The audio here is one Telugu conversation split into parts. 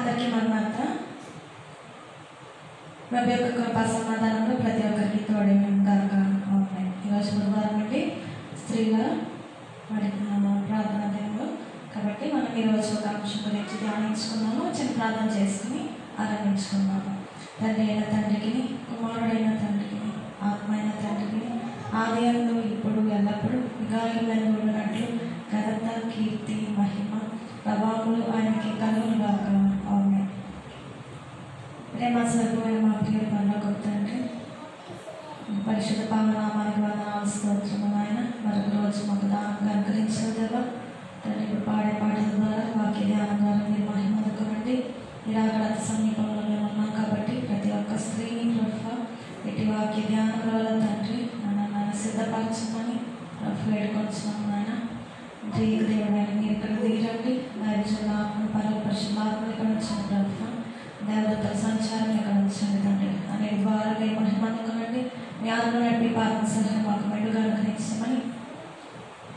అందరికీ మరణాత. ప్రభు యొక్క కృపా సమాధానంలో ప్రతి ఒక్కరికి తోడేను గాక. ఈరోజు బుధవారం నుండి స్త్రీల ప్రార్థన టైంలో కాబట్టి మనం ఈరోజు ఒక అంశం గురించి ధ్యానించుకున్నాము. చిన్న ప్రార్థన చేసుకుని ఆరంభించుకున్నాము. తండ్రి అయిన తండ్రికి, కుమారుడైన తండ్రికి, ఆత్మ అయిన తండ్రికి, ఆది అందు ఇప్పుడు ఎల్లప్పుడూ యుగాయులను ఉన్నట్లు ఘనత, కీర్తి, మహిమ, ప్రభావములు ఆయనకి కలుగునుగాక. ఆమేన్. ప్రేమ స్వరూపమైన మా ప్రియ పరలోక తండ్రి, పరిశుద్ధ పావనామానికి వందనాలు, స్తోత్రములు నాయన. మరొక రోజు మాకు దానంగా అనుగ్రహించిన దేవా తండ్రి, ఇప్పుడు పాడే పాటల ద్వారా వాక్య ధ్యానం ద్వారా మీరు మహిమ అందుకోనండి. ఇలాగ సమీపంలో మేము ఉన్నాం కాబట్టి ప్రతి ఒక్క స్త్రీని ప్రభు ఇటు వాక్య ధ్యానం వల్ల తండ్రి నన్ను సిద్ధపరచమని ప్రభు వేడుకొచ్చున్నాం నాయన. ప్రియ దేవుడైన మీరు ఇక్కడ దిగిరండి. నైజుల ఆత్మ పరిశుద్ధాత్మలు ఇక్కడ వచ్చిన ప్రభు దేవతల సంచారం ఇక్కడ వచ్చింది తండ్రి. అనే ద్వారా మీరు మహిమ అందుకోనండి. మీ ఆత్మ నడిపి పాత్ర సహాయం మాకు మెండుగా అనుగ్రహించమని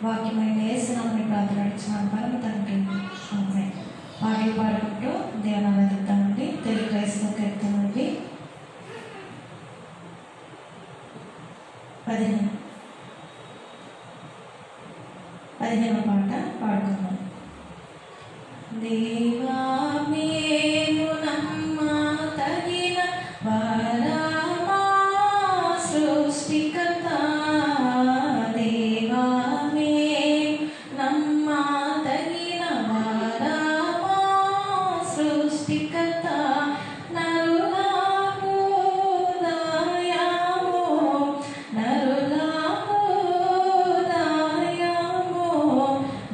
వాక్యమైన వేసినామని ప్రార్థన నడిచినాను పరమ తండ్రి. ఆమేన్. పాటలు పాడుకుంటూ దేవుని వెతుకుతామండి. తెలుగు క్రైస్తవ కీర్తన నుండి 15వ పాట పాడుకుందాం. దేవా మేము నమ్మ తగిన వారమా సృష్టికర్త, దేవా మేము నమ్మ తగిన వారమా సృష్టికర్త, నరులకు దయము నరులకు దయము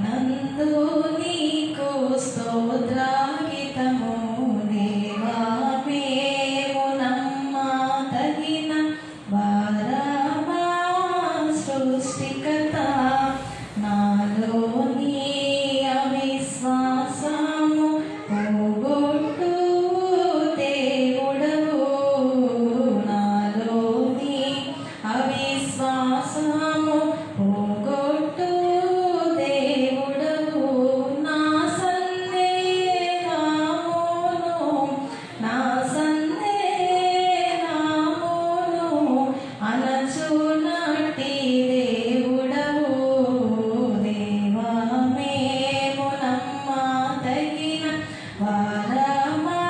నందు నీకు స్తోత్రగీతము, దేవా మేము నమ్మ తగిన వారమా సృష్టికర్త, నాలోని అవిశ్వాసము పోగొట్టు దేవుడవు, నాలోని అవిశ్వాసము పోగొట్టు దేవుడవు, నా సందేహమును అణచునట్టి దేవుడవు, దేవా మేము నమ్మ తగిన వారమా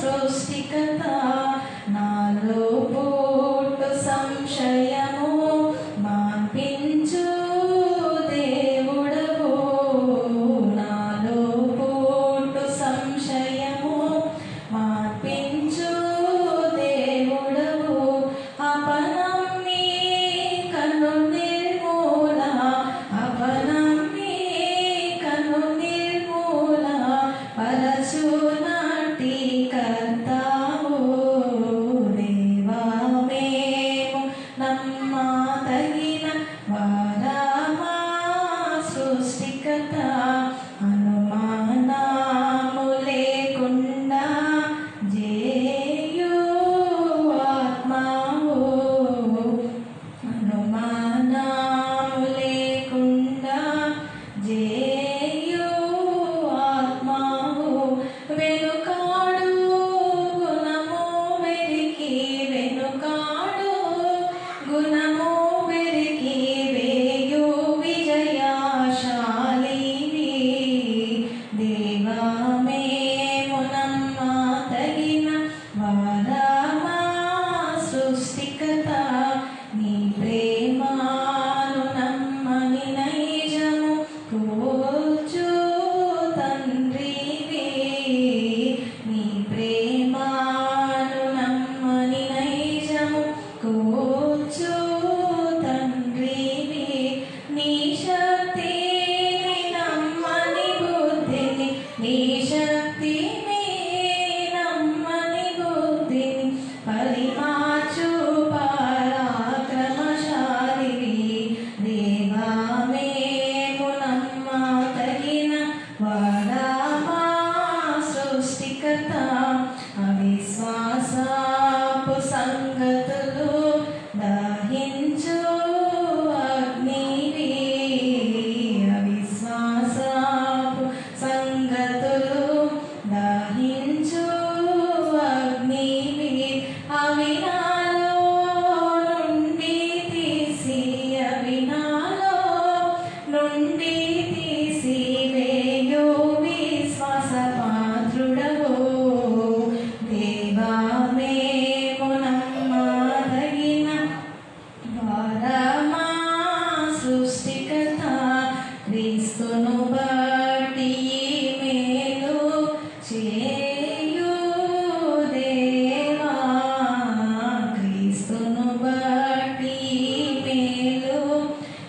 సృష్టికర్త, నాలో పుట్టు సంశయము మాన్పించు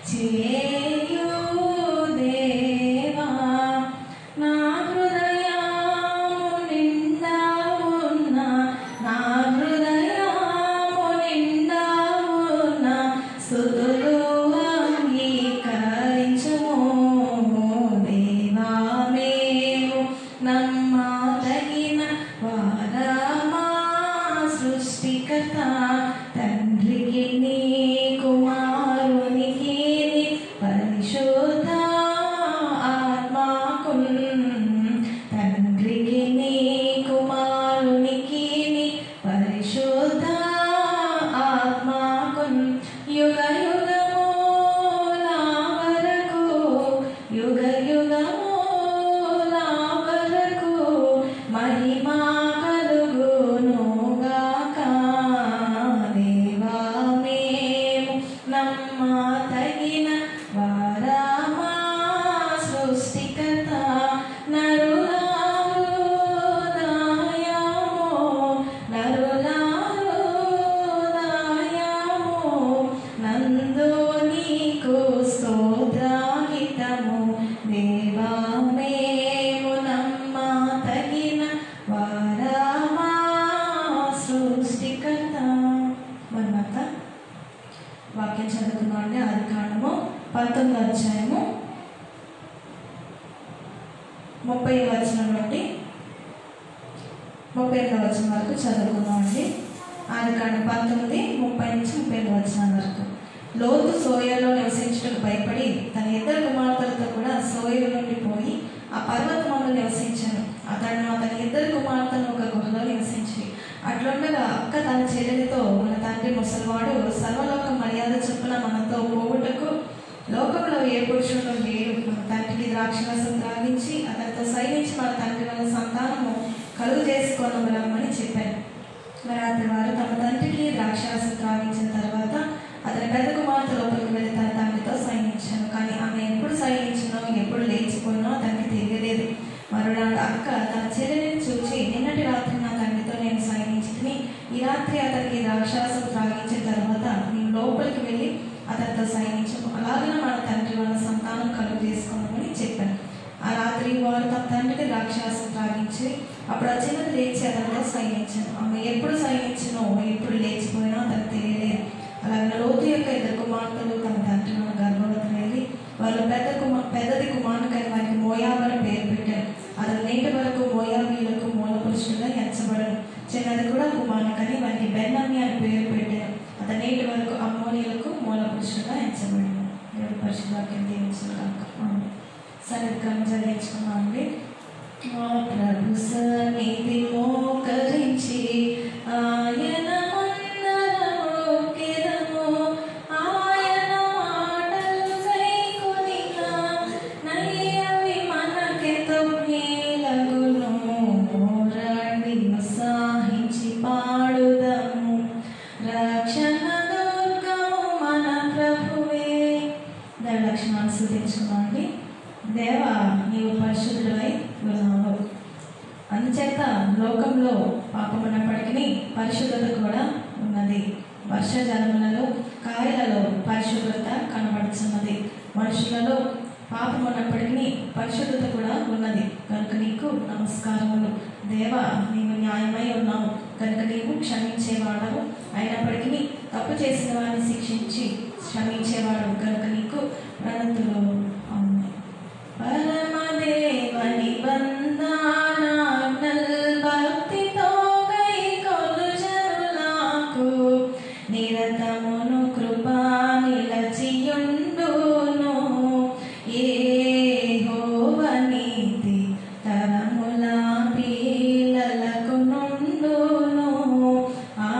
చేయు దేవా. నా హృదయము నిండా ఉన్న, నా హృదయము నిండా ఉన్న స్తుతులు అంగీకరించుము దేవా. మేము నమ్మదగిన వారమా, సృష్టికర్త తండ్రికి నీ కుమారునికి పరిశుద్ధ ఆత్మకు, తండ్రికి నీ కుమారునికి పరిశుద్ధ ఆత్మకు యుగ యుగముల వరకు, యుగ యుగముల వరకు మహిమా కలుగునుగాక దేవా. మేము నమ్మదగిన వారమా, సృష్టికర్త నరుల హృదయము, నరుల హృదయము నందు నీకు స్తోత్రగీతము దేవా. మేము నమ్మదగిన వారమా, సృష్టికర్త. మరొక వాక్యం చదువుకున్నాం అండి. ఆదికాండము 19వ అధ్యాయము 30వ వచనం నుండి 38వ వచనం వరకు చదువుకున్నాం అండి. ఆదికాండం 19, 30 నుంచి 35వ వచనం వరకు. లోతు సోయలో నివసించుటకు భయపడి తన ఇద్దరు కుమార్తెలతో కూడా సోయలు నుండి పోయి ఆ పర్వతమందు నివసించాను. అతను అతని ఇద్దరు కుమార్తెలు ఒక గుహలో నివసించి, అట్లుండగా అక్క తన చెల్లెలితో, మన తండ్రి ముసలివాడు సర్వలోక మర్యాద చొప్పున మనతో పోవుటకు లోకంలో ఏ పురుషుడు లేడు. మన తండ్రికి ద్రాక్షరసం త్రాగించి అతనితో సైనించి మన తండ్రి వల్ల సంతానము కలుగు చేసుకోనమని చెప్పాను. రాత్రి వారు తమ తండ్రికి ద్రాక్షరసం త్రాగించిన తర్వాత అతని పెద్ద కుమార్తె లోపలికి వెళ్ళి తన తండ్రితో సైనించాను. కానీ ఆమె ఎప్పుడు సైనించినో ఎప్పుడు లేచిపోయినో అతనికి తెలియలేదు. మరునాడు అక్క తన చెల్లెలిని చూచి, నిన్నటి రాత్రి నా తండ్రితో నేను సైనించి ఈ రాత్రి అతనికి ద్రాక్షరసం త్రాగించిన తర్వాత నేను లోపలికి వెళ్ళి అతనితో సైనించము, అలాగే మన తండ్రి వాళ్ళ సంతానం కలుగు చేసుకోమని చెప్పాను. ఆ రాత్రి వారు తమ తండ్రికి ద్రాక్షరసం త్రాగించి అప్పుడు ఆ చిన్నది లేచి అతనితో సైనించాను. ఆమె ఎప్పుడు సైనించినో ఎప్పుడు లేచిపోయినో అతనికి తెలియలేదు. అలాగే లోతు యొక్క ఇద్దరు కుమార్తెలు తమ తండ్రి వాళ్ళ గర్భవతులు వెళ్ళి వాళ్ళు పెద్దది కుమారునికై వారికి మోయాబు అని పేరు పెట్టారు. అతను నేటి వరకు మోయాబీయులకు మూల పురుషుడుగా ఎంచబడను. చిన్నది కూడా కుమారునికని వారికి బెన్నమ్మి అని పేరు పెట్టారు. అతను నేటి వరకు అమ్మోనీయులకు మూల పురుషుడుగా ఎంచబడను. దేవుడి పరిశుద్ధ వాక్యం దీవించుగాక. సరే, క్రమం చదివించుకున్నాం అండి. ప్రభు సన్నిధి మోకరించి ఆయన మందరము, ఆయన మాటలు గైకొనిన నయ్యవి మనకెంతో మేలగును. రండి ఉత్సాహించి పాడుదము, రక్షణ దుర్గము మన ప్రభువే. దైవ లక్షణాలు స్తుతించుకున్నాం అండి. దేవా, నీవు పరిశుద్ధుడై ఉన్నావు. అందుచేత లోకంలో పాపం ఉన్నప్పటికీ పరిశుద్ధత కూడా ఉన్నది. వర్ష జలములలో కాయలలో పరిశుద్ధత కనబడుతున్నది. మనుషులలో పాపం ఉన్నప్పటికీ పరిశుద్ధత కూడా ఉన్నది. కనుక నీకు నమస్కారములు. దేవా, నీవు న్యాయమై ఉన్నావు కనుక నీవు క్షమించేవాడవు. అయినప్పటికీ తప్పు చేసిన వారిని శిక్షించి క్షమించేవాడు కనుక నీకు ప్రణతులు. పరమదేవ నిబంధనాజ్ఞల్ భక్తితో గైకొను జనులకు నిరతమును కృపా నిలచియుండును. యెహోవా నీతి తరముల పిల్లలకు నుండును. ఆ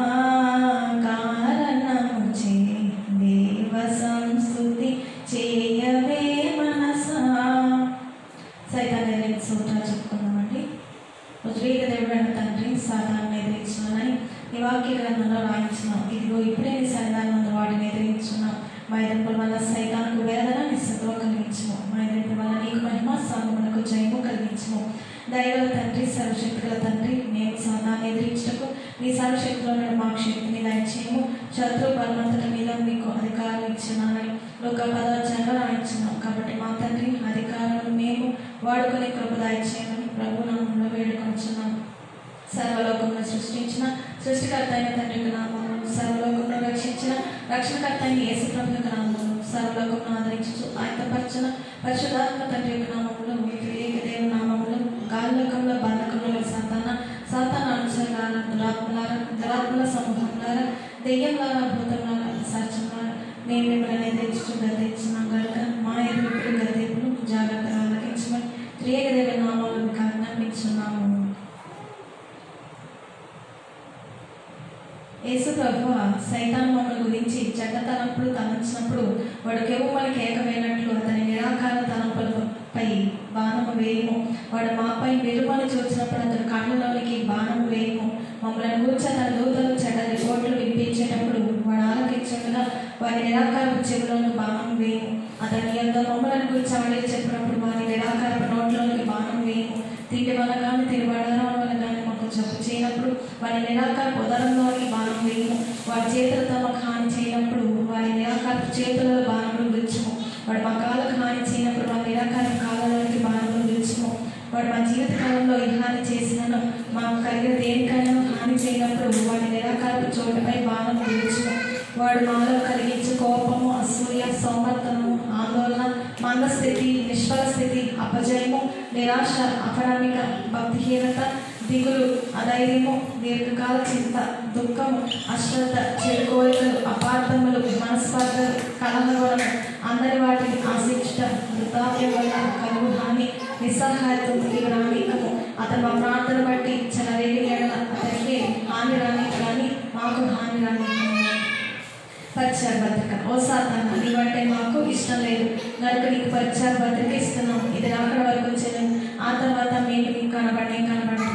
కారణము చే దేవ సంస్తుతి చేయవే మనసా. సైతాన్ని సూత్రాలు చెప్పుకున్నామండి. ఉద్వేగ దేవుడైన తండ్రి, సాతాన్ని ఎదిరించున్నానని ఈ వాక్య గ్రంథంలో రాయించున్నాం. ఇదిగో ఇప్పుడే నీ సన్నిధానంలో వాటిని ఎదిరించున్నాం. మా ఎదుర్పుల వల్ల సైతానికి వేదన నిస్సత్వ కలిగించము. మా ఎదుర్పుల వల్ల నీకు మహిమ సాధములకు జయము కలిగించము. దైవ తండ్రి, సర్వశక్తుల తండ్రి, మేము సాతాన్ని ఎదిరించటకు నీ సర్వశక్తిలో మాకు శక్తిని దయచేయము. శత్రు బలవంతుల మీద మీకు అధికారం ఇచ్చినానని లోక 10వ రాయించున్నాం. కాబట్టి మా తండ్రి అధికారులు మేము వాడుకొని కృప దయచేయమని ప్రభు నామములో వేడుకొంచున్నాం. సర్వలోకంలో సృష్టించిన సృష్టికర్త అయిన తండ్రి యొక్క నామములు, సర్వలోకంలో రక్షించిన రక్షణకర్త అయిన యేసు ప్రభు యొక్క నామములు, సర్వలోకంలో ఆదరించు ఆయతపరచిన పరిశుద్ధాత్మ తండ్రి యొక్క నామములు, త్రియేక దేవుని నామములు, గాలిలోకంలో బంధకంలో సాతాన అనుసరులారా, దురాత్మల సమూహంలారా, దెయ్యంలారా, భూతంలారా, సర్చంలారా, మేము మిమ్మల్ని తెచ్చుచు గద్దించినాం కనుక మా ఎదురు గద్దెపులు జాగ్రత్తగా ఆలకించమని త్రియేక దేవుని నామములు మీకు ఆజ్ఞాపించున్నాము. యేసు ప్రభువు సైతాను మమ్మల్ని గురించి చెడ్డ తలంపులు తలంచినప్పుడు వాడు కెవ్వుమని కేకవేనట్లు అతని నిరాకార తలంపులపై బాణము వేయము. వాడు మాపై వెలుమని చూసినప్పుడు అతని కళ్ళలోనికి బాణము వేయము. మమ్మల్ని కూర్చొని తన దూతలు చెడ్డ రిపోర్ట్లు వినిపించేటప్పుడు వాడు ఆలకించగా వారి నిరాకార చెవులను బాణం వేయము. అతని ఎంతో మమ్మల్ని కూర్చొని ఆడి చెప్పినప్పుడు వారి నిరాకార నోట్లోనికి బాణం వేయము. తిండి వల్ల కానీ తిరువాడడం వల్ల కానీ మాకు జబ్బు చేయనప్పుడు వారి నిరాకార ఉదరంలోని బాణం వేయము. వారి చేతులతో మాకు హాని చేయనప్పుడు వారి నిరాకార చేతులలో బాణములు విలుచుము. వాడు మా కాళ్ళకు హాని చేయనప్పుడు వారి నిరాకార కాళ్ళలోనికి బాణములు విలుచుము. వాడు మా జీవిత కాలంలో ఏ హాని చేసినను మాకు కలిగిన దేనికైనా హాని చేయనప్పుడు వాడి నిరాకార చోటుపై బాణం విలుచుము. వాడు మాలో కలిగించే కోపము, అసూయ, సోమర్థనము, ఆందోళన, మందస్థితి, నిష్ఫల స్థితి, అపజయము, నిరాశ, అపరామిక, భక్తిహీనత, దిగులు, అధైర్యము, దీర్ఘకాల చింత, దుఃఖము, అశ్రద్ధ, చెడు కోరికలు, అపార్థములు, మనస్పర్ధలు, కలహగొడము, అందరి వాటిని ఆశించుట, వృద్ధాప్యం వల్ల కలుగు హాని, నిస్సహాయత్వం, రాణికము. అతను మా ప్రార్థన బట్టి చెలరేగి ఎడల అతనికి హాని రాని కానీ మాకు హాని రాని. పరిచయ పత్రిక. ఓ సాతానా, నీవంటే మాకు ఇష్టం లేదు కనుక నీకు పరిచయ పత్రిక ఇస్తున్నాం. ఇది అక్కడ వరకు వచ్చేది. ఆ తర్వాత మేము నీకు కనబడి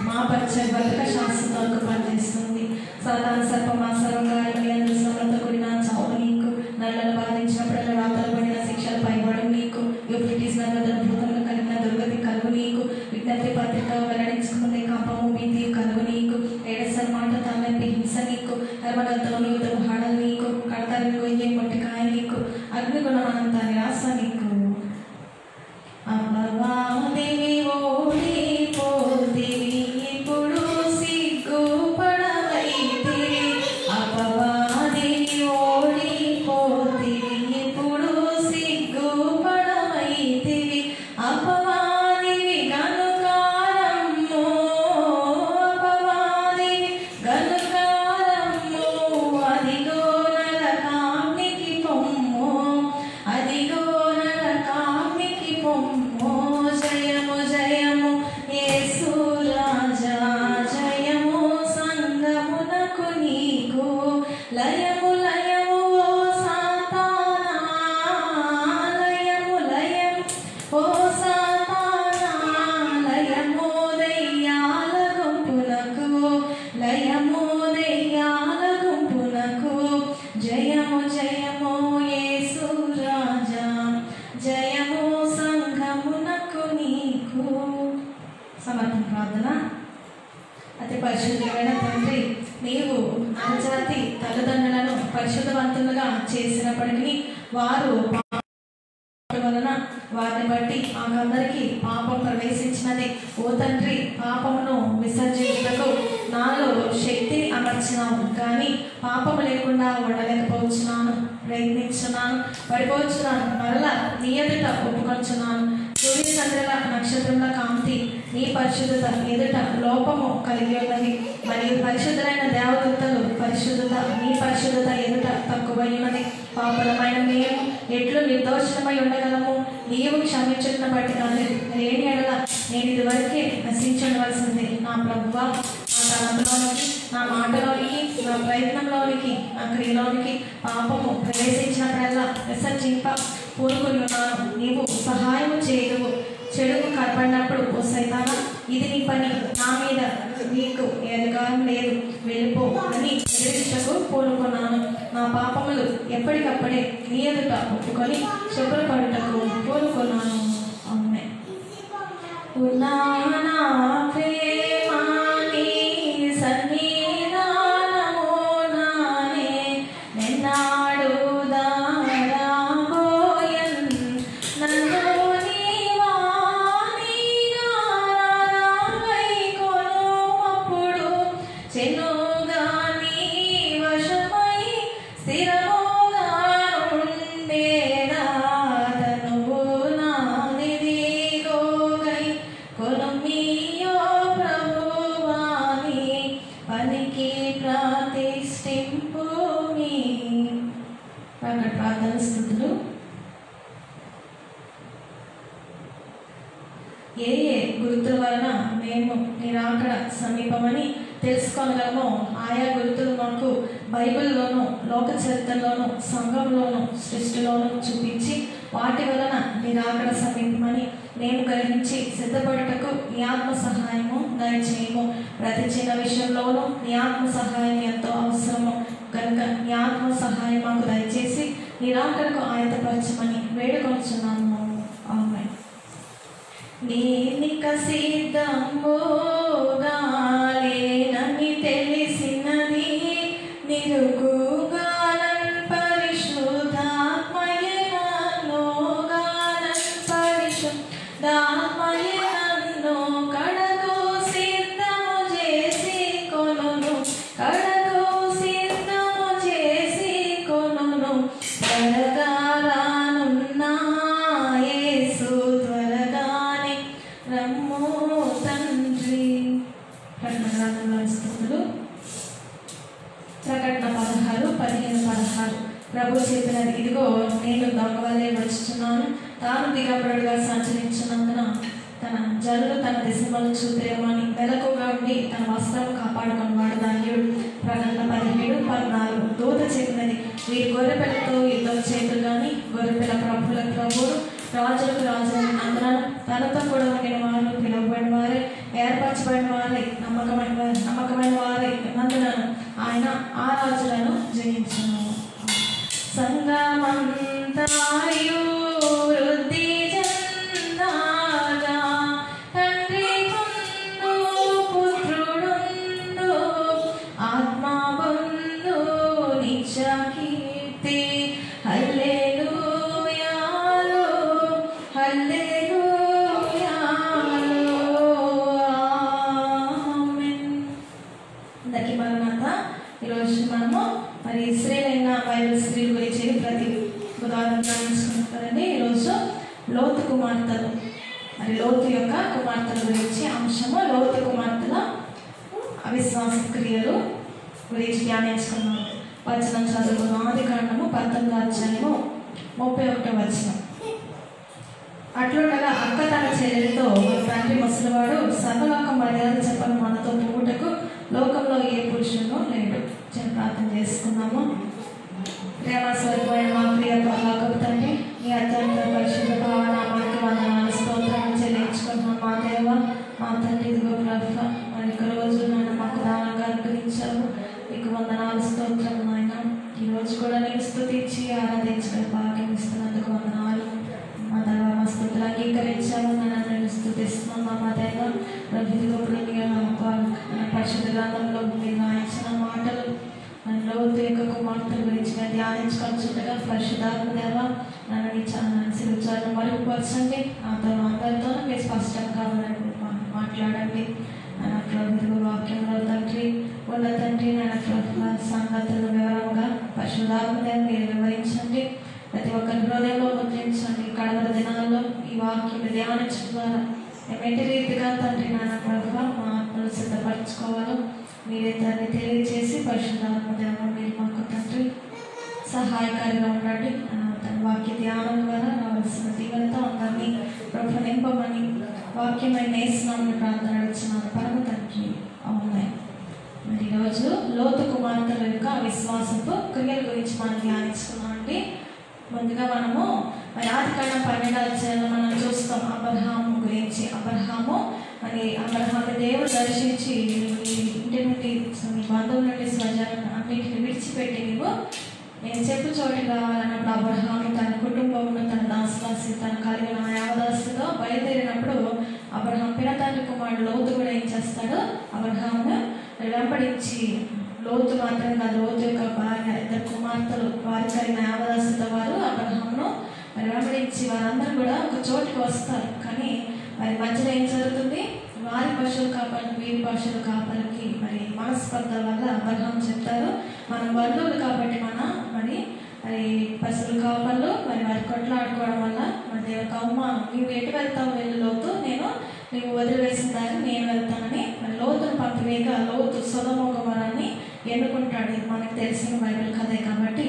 మా పరిచయ పత్రిక శాశ్వతంగా పనిచేస్తుంది. సాధారణ సర్పమా సర్వకార్యములందు శ్రమలతో కూడిన చావు నీకు, నల్లను బాధించినప్పుడల్లా రాతలు పడిన శిక్షలు పైబడం నీకు, యూఫ్రటీస్ నదుల భూతంలో కలిగిన దుర్గతి కలుగు నీకు, విజ్ఞప్తి పత్రిక వెల్లడించుకునే కాపము భీతి కలుగు నీకు, ఏడసరి మాట తలపి హింస నీకు, కర్మగంతలో యుద్ధము హడలు నీకు, కడతలు గొయ్యే మొట్టికాయ నీకు, అగ్నిగుణమంత నిరాశ నీకు. అపవాదిని ఓడిపోతివి, ఇప్పుడు సిగ్గుపడవైతివి. అపవాదిని ఓడిపోతివి, ఇప్పుడు సిగ్గుపడవైతివి. అపవాదివి గనుకారము, అపవాదివి గనుకారము, అదిగో నరకాగ్నికి పొమ్ము, అదిగో నరకాగ్నికి పొమ్ము. జయము జయము యేసు రాజా, జయము సంగమునకు నీకు, లయము లయము ఓ సాతానా, లయము లయము ఓ సాతానా, లయము దెయ్యాల గుంపునకు, లయము దెయ్యాల గుంపునకు. జయము జయము యేసు రాజా, జయము సంఘమునకు నీకు. సమర్థన ప్రార్థన. అతి పరిశుద్ధమైన తండ్రి, నీవు అంజాతి తల్లిదండ్రులను పరిశుద్ధవంతులుగా చేసినప్పటికీ వారు వలన వారిని బట్టి మాకందరికీ పాపం ప్రవేశించినది. ఓ తండ్రి, పాపమును విసర్జించుటకు నాలో శక్తిని అమర్చినావు, కానీ పాపము లేకుండా ఉండలేకపోతున్నాను. ప్రయత్నించున్నాను, పడిపోతున్నాను, మరలా నీ ఎదుట ఒప్పుకొచ్చున్నాను. సూర్య చంద్రుల నక్షత్రముల కాంతి నీ పరిశుద్ధత ఎదుట లోపము కలిగి ఉన్నది, మరియు పరిశుద్ధులైన దేవదూతలు పరిశుద్ధత నీ పరిశుద్ధత ఎదుట తక్కువైనది. పాపలమైన మేము ఎట్లు నిర్దోషమై ఉండగలము? నీవు క్షమించున్న బట్టి కానీ లేని ఎడల నేను ఇదివరకే నశించవలసింది. నా ప్రభువా, నా తలంపులోనికి, నా మాటలోనికి, నా ప్రయత్నంలోనికి, నా క్రియలోనికి పాపము ప్రవేశించినప్పుడల్లా విసర్జింప పూనుకొని ఉన్నాను. నీవు సహాయం చేయవు. చెడుకు కనపడినప్పుడు ఓ సైతానా, ఇది నీ పని, నా మీద నీకు అధికారం లేదు, వెళ్ళిపో అని ఎదిరించకు పూనుకున్నాను. నా పాపములు ఎప్పటికప్పుడే నీ ఎదుట ఒప్పుకొని చెప్పులు పడుటకు పూనుకున్నాను. అవునే ప్రేమాని సన్నిధానము నానే నిన్నాడు దారాబో ఏ గుర్తుల వలన మేము నీ రాకడ సమీపమని తెలుసుకోగలమో ఆయా గుర్తులు మాకు బైబిల్లోనూ లోక చరిత్రలోనూ సంఘంలోనూ సృష్టిలోనూ చూపించి వాటి వలన నీ రాకడ సమీపమని మేము గ్రహించి సిద్ధపడుటకు నీ ఆత్మ సహాయము దయచేయము. ప్రతి చిన్న విషయంలోనూ నీ ఆత్మ సహాయం ఎంతో అవసరము కనుక నీ ఆత్మ సహాయం మాకు దయచేసి నీ రాకడకు ఆయత్తపరచమని వేడుకొంచున్నాము. ఆమేన్. నేనిక సిద్ధంబోగాలేనని తెలిసినది నిరుగుగానన్ పరిశుద్ధాత్మయే నన్నుగానన్ పరిశుద్ధాత్మయే నన్ను కడకు సిద్ధము చేసి కొనును కడకు సిద్ధము చేసి కొనును త్వరగా రానున్నా యేసు త్వరగానే రమ్ము తండ్రి. ప్రకటన 16:15 ప్రభు చెప్పినది, ఇదిగో నేను దొంగ వలె వచ్చుచున్నాను. తాను దిగంబరుడుగా సంచరించినందున తన జనులు తన దిశమలు చూపేమో అని మెలకుగా ఉండి తన వస్త్రం కాపాడుకున్నవాడు ధన్యుడు. ప్రకటన 17:14 దూత చెప్పినది, వీరి గొర్రెపిల్లతో యుద్ధం చేతులు కానీ గొర్రెపిల్ల ప్రభుల ప్రభువులు రాజులకు రాజులని అందరూ తనతో కూడా ఉండిన వారు పిలువబడిన వారే ఏర్పరచబడిన వారే నమ్మకమైన వారే నందులను ఆయన ఆ రాజులను జయించును. సంగమంతాయు వృద్ధి చెందాగా తండ్రి పొందు పుత్రుడుందు ఆత్మబంధు నిత్య కీర్తి. హల్లెలూయాలో హల్లెలూయాలో ఆమేన్. అందరికీ మరణాత. ఈరోజు మనము మరి స్త్రీలైన బైబిల్ స్త్రీల గురించి ప్రతి ఉదాహరణ గమనించుకుంటాం కదండి. ఈరోజు లోతు కుమార్తెలు, మరి లోతు యొక్క కుమార్తెల గురించి అంశము లోతు కుమార్తెల అవిశ్వాస క్రియలు గురించి ధ్యానించుకున్నాం. వచనం చదువుకున్నాం. ఆదికాండము 19:31. అట్లుండగా అక్క తన చెల్లెలతో తండ్రి ముసలివాడు సర్వలోక మర్యాద చెప్పని మనతో పోవుటకు లోకంలో ఏ పురుషుడు లేడు. ప్రార్థన చేసుకున్నాము. ప్రేమ స్వరూపమైన మా ప్రియ పరలోకపు తండ్రి, మీ అత్యంత పరిశుద్ధ భావనామానికి వందనాలు స్తోత్రాలు చెల్లించుకున్నాం. మా దేవ మా తండ్రి, ఇదిగో ప్రభు మరి ఒక రోజు నన్ను మాకు దానంగా అనుగ్రహించావు. మీకు వందనాలు స్తోత్రం నాయన. ఈరోజు కూడా నేను స్తుతించి ఆరాధించడం భాగ్యం ఇస్తున్నందుకు వందనాలు. మా దేవ మా స్తుతులు అంగీకరించాము. నన్ను స్తుతిస్తున్నాం. మా దేవ ప్రభుత్వ పరిశుద్ధ గ్రంథంలో మీరు రాయించిన మాటలు లోతు యొక్క కుమార్తెల గురించి మేము ధ్యానించుకొచ్చుండగా పరిశుద్ధాత్మ దేవ నన్ను విచారణ మరుగుపరచండి. అందరితో మీరు స్పష్టంగా మాట్లాడండి. ఆయన ప్రభుత్వ వాక్యంలో తండ్రి ఉన్న తండ్రి నేను ప్రభుత్వ సంగతులు వివరంగా పరిశుద్ధాత్మ దేవ మీరు వివరించండి. ప్రతి ఒక్కరి హృదయంలో ముద్రించండి. కడవరి దినాల్లో ఈ వాక్యం ధ్యానించడం ద్వారా ఎటువంటి రీతిగా తండ్రి నాన్న ప్రభు మా ఆత్మను సిద్ధపరచుకోవాలో మీరే దాన్ని తెలియజేసి పరిశుద్ధాత్మ దేవ మీరు మాకు తండ్రి సహాయకారిగా ఉండండి. తన వాక్య ధ్యానం ద్వారా రావాల్సిన దీవెనతో అందరినీ ప్రభు నింపమని వాక్యమైన నేస్తున్నామని ప్రార్థన అడుగుతున్నాను పరమ తండ్రి. అవునాయి. మరి ఈరోజు లోతు కుమార్తెల యొక్క విశ్వాసపు క్రియల గురించి మనం ధ్యానించుకున్నాం అండి. ముందుగా మనము మరి ఆదికాండం 12 మనం చూస్తాం అబ్రహాము గురించి. అబ్రహాము దేవుడు దర్శించి ఇంటి నుండి మీ బంధువుల నుండి స్వజనం అన్నింటిని విడిచిపెట్టి నేను చెప్పు చోటు కావాలన్నప్పుడు అబ్రహాము తన కుటుంబంలో తన దాసదాసి తన కలిగిన యావదాస్తుతో బయలుదేరినప్పుడు అబ్రహాం పినతండ్రి కుమారుడు లోతు కూడా ఏం చేస్తాడు, అబ్రహామును వెంబడించి లోతు మాత్రమే కాదు లోతు యొక్క భార్య ఇద్దరు కుమార్తెలు వారి కలిగిన యావదాస్తుతో వారు అబ్రహామును మరి వెంబడించి వారందరూ కూడా ఒక చోటుకి వస్తారు. కానీ మరి మధ్యలో ఏం జరుగుతుంది, వారి పశువుల కాపరికి వీరి పశువుల కాపరికి మరి మనస్పర్ధ వల్ల అబ్రహాం చెప్తారు మనం బంధువులు కాబట్టి మరి పశువుల కాపర్లు మరి వారి కొట్లాడుకోవడం వల్ల మరి దేవుడికి అవమానం, నువ్వు ఎటు వెళ్తావు వెళ్ళి లోతు, నువ్వు వదిలివేసిన దాన్ని నేను వెళ్తానని మరి లోతును పంపివేగా లోతు సొదొమ గొమొర్రాని ఎన్నుకుంటాడు. ఇది మనకు తెలిసిన బైబిల్ కథే కాబట్టి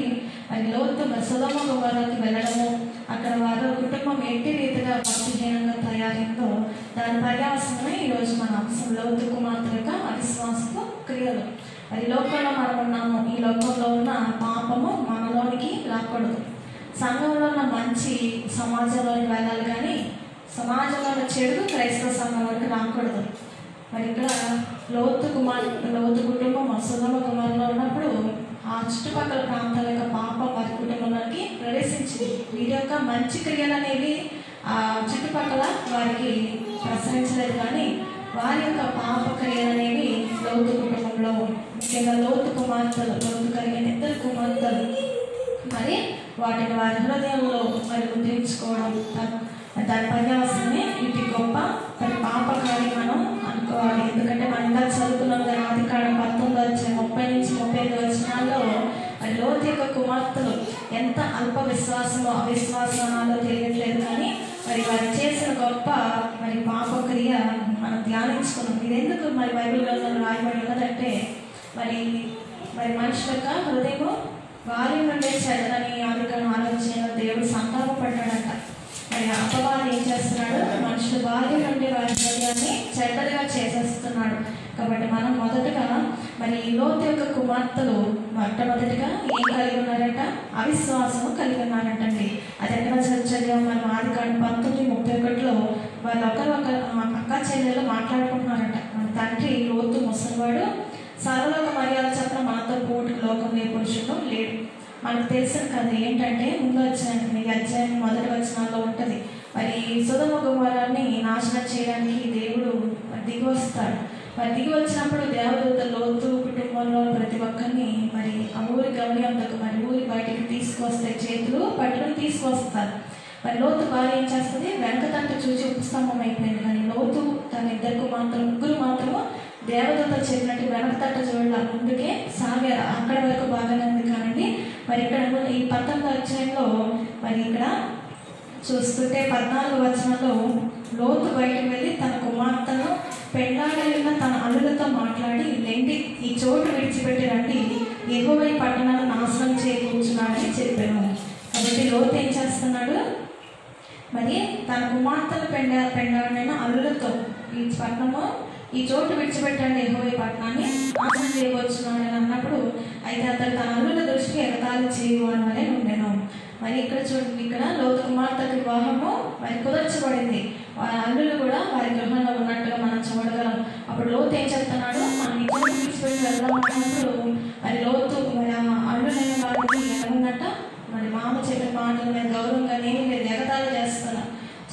మరి లోతు సొదొమ గొమొర్రాకి వెళ్ళడము, అక్కడ వారు కుటుంబం ఎట్టి రీతిగా భక్తిహీనంగా తయారైందో దాని పర్యావసనమే ఈరోజు మన అంశం లోతు కుమార్తె యొక్క అవిశ్వాసపు క్రియలు. మరి లోకంలో మనం ఉన్నాము, ఈ లోకంలో ఉన్న పాపము మనలోనికి రాకూడదు. సంఘంలో ఉన్న మంచి సమాజంలోకి వెళ్ళాలి, కానీ సమాజంలో ఉన్న చెడు క్రైస్తవ సంఘంలోకి రాకూడదు. మరి ఇక్కడ లోతు కుటుంబం సొదొమ కుమారులో ఉన్నప్పుడు ఆ చుట్టుపక్కల ప్రాంతాల యొక్క పాప వారి కుటుంబంలోకి ప్రవేశించింది. వీరి యొక్క మంచి క్రియలు అనేవి ఆ చుట్టుపక్కల వారికి ప్రసరించలేదు, కానీ వారి యొక్క పాప క్రియలు అనేవి లోతు కుటుంబంలో, ముఖ్యంగా లోతు కలిగిన 2 కుమార్తెలు మరి వాటిని వారి హృదయంలో మరి ముద్రించుకోవడం, దాని పర్యావసనమే వీటి గొప్ప మరి పాప కార్యం మనం అనుకోవాలి. ఎందుకంటే మనం ఇంకా చదువుకున్నాం కదా, ఆదికాండం 19-30 వచనాల్లో మరి లోతు యొక్క కుమార్తెలు ఎంత అల్ప విశ్వాసమో అవిశ్వాసనాలో తెలియట్లేదు, కానీ మరి వారు చేసిన గొప్ప మరి పాప క్రియ మనం ధ్యానించుకున్నాం. ఇది ఎందుకు మరి బైబిల్ గ్రంథంలో రాయబడి ఉన్నదంటే మరి మనిషి యొక్క హృదయము బాల్యం నుండే చెడ్డదని ఆదికాండం ఆలోచన దేవుడు సంతాపపడ్డాడంట. మరి అపవాది ఏం చేస్తున్నాడు? మనుషులు బాల్యం నుండి వారి హృదయాన్ని చెడ్డగా చేసేస్తున్నాడు. కాబట్టి మనం మొదటగా మరి లోతు యొక్క కుమార్తెలు మొట్టమొదటిగా ఏం కలిగి ఉన్నారంట? అవిశ్వాసము కలిగి ఉన్నారంటండి. అది ఎక్కడ చదివాం మనం? ఆదికాండం 19:31లో వాళ్ళు ఒకరు అక్క చెల్లెలు మాట్లాడుకుంటున్నారంట. మన తండ్రి లోతు ముసలివాడు, సర్వలోక మర్యాద చెప్పిన మనతో పోటీ లోకం ఏ పురుషుడు లేడు. మనకు తెలిసిన కథ ఏంటంటే, ముందు అధ్యాయం 1 వచనాల్లో ఉంటుంది. మరి సొదొమ గొమొర్రాని నాశనం చేయడానికి దేవుడు దిగి వస్తాడు. మరి దిగి వచ్చినప్పుడు దేవదూత లోతు కుటుంబంలో ప్రతి ఒక్కరిని మరి ఆ ఊరి గమని అంతకు మరి ఊరి బయటికి తీసుకొస్తే చేతులు పట్టుకుని తీసుకొస్తారు. మరి లోతు భార్య ఏం చేస్తుంది? వెనకతంట చూసి ఉపస్తంభం అయిపోయింది. కానీ లోతు తన 2 కుమార్తెలు, 3 మాత్రము దేవదూత చెప్పినట్టు వెనకతట్ట చూడాల ముందుకే సాగారు. అక్కడ వరకు బాగానే ఉంది. కానండి మరి ఇక్కడ ఈ 19వ అధ్యాయంలో మరి ఇక్కడ చూస్తుంటే 14వ వచనంలో లోతు బయటకు వెళ్ళి తన కుమార్తెను పెండాడైన తన అల్లులతో మాట్లాడి, లెండి ఈ చోటు విడిచిపెట్టి రండి, యెహోవా ఈ పట్టణాన్ని నాశనం చేయకూర్చున్నాడని చెప్పాను. కాబట్టి లోతు ఏం చేస్తున్నాడు? మరి తన కుమార్తెను పెండాడైన అల్లులతో ఈ పట్టణము ఈ చోటు విడిచిపెట్టండి, యెహోవా ఈ పట్టణాన్ని నాశనం చేయవచ్చున్నాడు అని అన్నప్పుడు, అయితే అతను తన అల్లుల దృష్టికి ఎగతాళి చేయవాడు అనే ఉండేను. మరి ఇక్కడ చూడండి, ఇక్కడ లోతు కుమార్తెకు వివాహము మరి కుదర్చబడింది. వారి అల్లులు కూడా వారి గృహంలో ఉన్నట్టుగా మనం చూడగలం. అప్పుడు లోతు ఏం చెప్తున్నాడు? మనం ఇంట్లో తీసుకుని వెళ్దాం అన్నప్పుడు మరి లోతు మరి అల్లులైన వారికి ఎలాగుందట? మరి మామ చెప్పిన మాటల మీద గౌరవంగా నేను లేదు, ఎగతాళి చేస్తున్నా.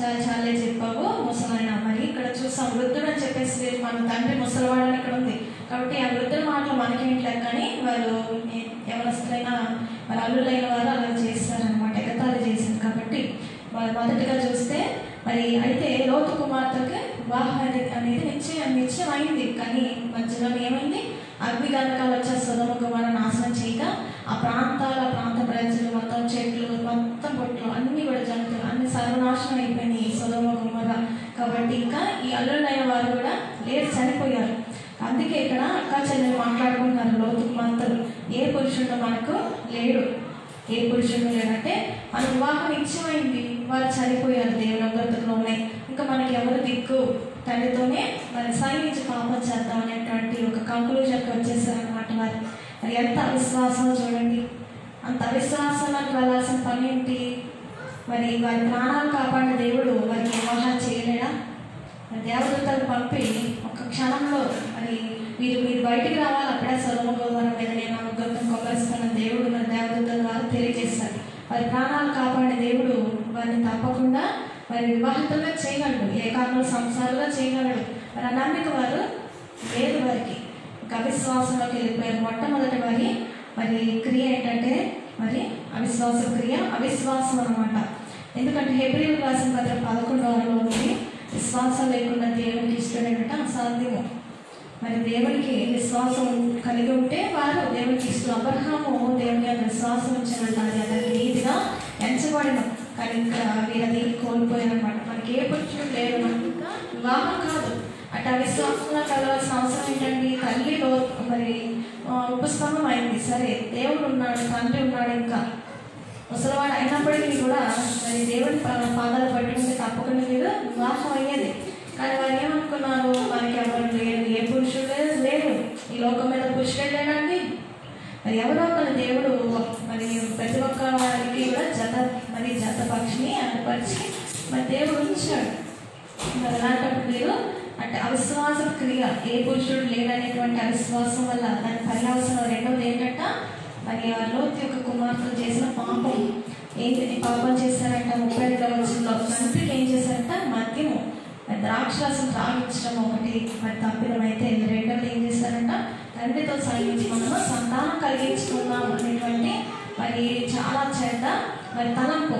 చాలే చెప్పావు ముసలైన. మరి ఇక్కడ చూసాం వృద్ధుడు అని చెప్పేసి మన తండ్రి ముసలివాడని ఇక్కడ ఉంది. కాబట్టి ఆ వృద్ధుల మాటలు మనకేంట్లేదు, కానీ వారు ఎవరస్తులైన మరి అల్లులైన వారు అలా చేస్తారనమాట, ఎగతాళి చేసింది. కాబట్టి మొదటిగా చూస్తే మరి అయితే లోతు కుమార్తెకి వివాహం అనేది నిశ్చయం అయింది. కానీ మధ్యలో ఏమైంది? అగ్ని గంధకాలు వచ్చే సొదొమ గొమొర్రా నాశనం చేయక ఆ ప్రాంత ప్రజలు మొత్తం చెట్లు మొత్తం పొట్లు అన్నీ కూడా జంతువులు అన్ని సర్వనాశనం అయిపోయినాయి ఈ సొదొమ గొమొర్రా. కాబట్టి ఇంకా ఈ అల్లులైన వారు కూడా లేరు, చనిపోయారు. అందుకే ఇక్కడ అక్క చెల్లెలు మాట్లాడుకుంటున్నారు లోతు కుమార్తెలు, ఏ పురుషుడు మనకు లేడు, ఏ పురుషుడు లేదంటే మన వివాహం నిశ్చయమైంది, వారు చనిపోయారు, దేవుని ఉగ్రతలోనే, ఇంకా మనకి ఎవరు దిక్కు, తండ్రితోనే మరి సైనించి పాపం చేద్దాం అనేటువంటి ఒక కంక్లూజన్కి వచ్చేసారనమాట వారు. మరి ఎంత అవిశ్వాసం చూడండి, అంత అవిశ్వాసానికి వెళ్ళాల్సిన పని ఏంటి? మరి వారి ప్రాణాలు కాపాడిన దేవుడు వారికి వివాహాలు చేయలేడా? దేవదూతలు పంపి ఒక క్షణంలో మరి మీరు బయటికి రావాలి, అప్పుడే సొదొమ గొమొర్రా మీద నేను ఉగ్రతను కొమ్మరిస్తున్న దేవుడు మరి దేవదూతల ద్వారా తెలియజేశారు. వారి ప్రాణాలు కాపాడిన దేవుడు వారిని తప్పకుండా మరి వివాహితులుగా చేయగలడు, ఏకాంత సంసారంగా చేయగలడు. మరి ఆ నమ్మిక వారు లేదు, వారికి ఇంకా అవిశ్వాసంలోకి వెళ్ళిపోయారు. మొట్టమొదటి వారి మరి క్రియ ఏంటంటే మరి అవిశ్వాస క్రియ, అవిశ్వాసం అనమాట. ఎందుకంటే హెబ్రీయులకు రాసిన పత్రిక 11వ ఉంది, విశ్వాసం లేకుండా దేవునికి ఇష్టమేంటంటే అసాధ్యము. మరి దేవునికి విశ్వాసం కలిగి ఉంటే వారు దేవునికి ఇష్టం. అబ్రహాము దేవుని యొక్క విశ్వాసం ఉంచాలంటే అది అతనికి నీతిగా ఎంచబడిన, కానీ ఇంకా వీరది కోల్పోయారనమాట. మనకి ఏ పురుషుడు లేడు, మనకి వివాహం కాదు. అటు అవిశ్వాసంలో కలవాల్సిన అవసరం ఏంటండి? తల్లిలో మరి ఉపస్తంభం అయింది, సరే దేవుడు ఉన్నాడు, తండ్రి ఉన్నాడు, ఇంకా ముసలివాడు అయినప్పటికీ కూడా మరి దేవుడి పాదాలు పట్టుకుంటే తప్పకుండా మీరు వివాహం అయ్యేది. కానీ వారు ఏమనుకున్నారు, మనకి ఎవరు లేరు, ఏ పురుషుడు లేరు, ఈ లోకం మీద పురుషుడే లేడండి. మరి ఎవరో ఒకరు దేవుడు మరి ప్రతి ఒక్క వారికి కూడా జత పక్షిని ఏర్పరిచి మరి దేవుడు ఉంచాడు. మరి అలాంటప్పుడు మీరు అంటే అవిశ్వాస క్రియ, ఏ పురుషుడు లేదనేటువంటి అవిశ్వాసం వల్ల దాని పర్యావసనం రెండవది ఏంటంట, మరి ఆ లోతు యొక్క కుమార్తెలు చేసిన పాపం. ఏంటి పాపం చేశారంట? 32వ వచనంలో తండ్రికి ఏం చేశారంట? మద్యము ద్రాక్షరసం త్రాగించడం ఒకటి మరి తప్పిదం అయితే, రెండవది ఏం చేశారంట? తండ్రితో సాగించి మనము సంతానం కలిగించుకుందాం అనేటువంటి మరి చాలా చెడ్డ మరి తలంపు.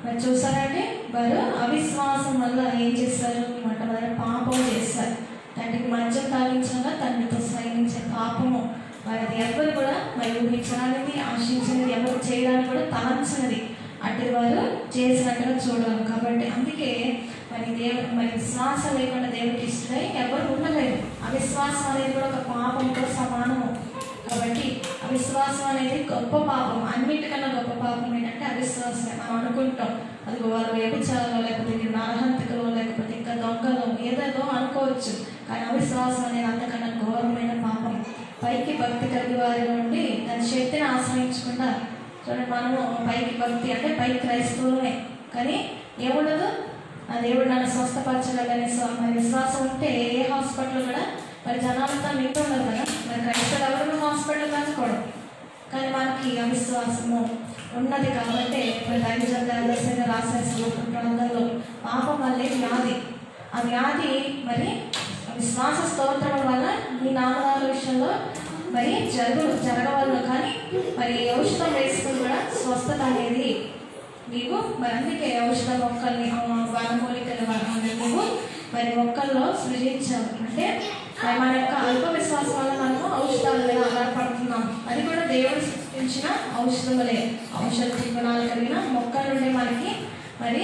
మరి చూసారంటే వారు అవిశ్వాసం వల్ల ఏం చేస్తారు? మొట్టమొదటి పాపం చేస్తారు. తండ్రికి మద్యం తాగించగా తండ్రితో సాగించే పాపము. మరి అది ఎవరు కూడా మరి ఊహించడానికి, ఆశించినది ఎవరు చేయడానికి కూడా తలంచినది అటు వారు చేసినట్టుగా చూడాలి. కాబట్టి అందుకే మరి మరి విశ్వాసం లేకుండా దేవుడికి ఇష్టమై ఎవరు ఉండలేదు. అవిశ్వాసం అనేది కూడా ఒక పాపంతో సమానము. కాబట్టి అవిశ్వాసం అనేది గొప్ప పాపం. అన్నిటికన్నా గొప్ప పాపం ఏంటంటే అవిశ్వాసమే. మనం అనుకుంటాం అది వాళ్ళు వ్యభిచారంలో, లేకపోతే నరహంతకులో, లేకపోతే ఇంకా దొంగలో ఏదేదో అనుకోవచ్చు. కానీ అవిశ్వాసం అనేది అంతకన్నా ఘోరమైన పాపం. పైకి భక్తి కలిగి వారి నుండి దాని శక్తిని ఆశ్రయించకుండా చూడండి, మనము పైకి భక్తి అంటే పైకి క్రైస్తవులమే, కానీ ఏముండదు, ఆ దేవుడు నన్ను స్వస్థపరచగలని మరి విశ్వాసం ఉంటే ఏ హాస్పిటల్ కూడా మరి జనాలతో నిండి ఉండదు కదా. మరి క్రైస్తవులు ఎవరు హాస్పిటల్ కనుకోవడం, కానీ మనకి అవిశ్వాసము ఉన్నది. కాబట్టి ఇప్పుడు దైవజనులు రాసేసిన ప్రాంతాల్లో పాపం వల్లే వ్యాధి. ఆ వ్యాధి మరి విశ్వాస స్తోత్రం వల్ల మీ నామదాల విషయంలో మరి జరగవలను, కానీ మరి ఔషధం వేసుకుని కూడా స్వస్థత అనేది మీకు మరి అందుకే ఔషధ మొక్కల్ని వనమూలికలు నువ్వు మరి మొక్కల్లో సృజించావు. అంటే మన యొక్క అల్ప విశ్వాసం వల్ల మనము ఔషధాల మీద ఆధారపడుతున్నాం. అది కూడా దేవుడు సృష్టించిన ఔషధములే. ఔషధ గుణాలు కలిగిన మొక్కల నుండి మనకి మరి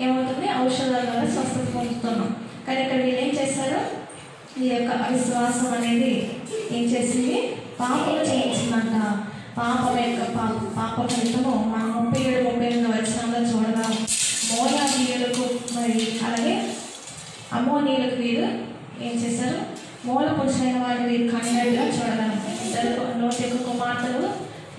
ఏమవుతుంది? ఔషధాల వల్ల స్వస్థత పొందుతున్నాం. కానీ ఇక్కడ వీళ్ళు ఏం చేశారు? ఈ యొక్క అవిశ్వాసం అనేది ఏం చేసింది? పాపం చేయించిందంట. పాపం యొక్క పాప ఫలితము మనం 37-38 వచనంలో చూడగా, మోయాబీయులకు మరి అలాగే అమ్మోనీయులకు వీరు ఏం చేశారు? మూల పురుషులైన వారిని వీరు కన్నట్టుగా చూడగలం. ఇద్దరు లోతు యొక్క కుమార్తెలు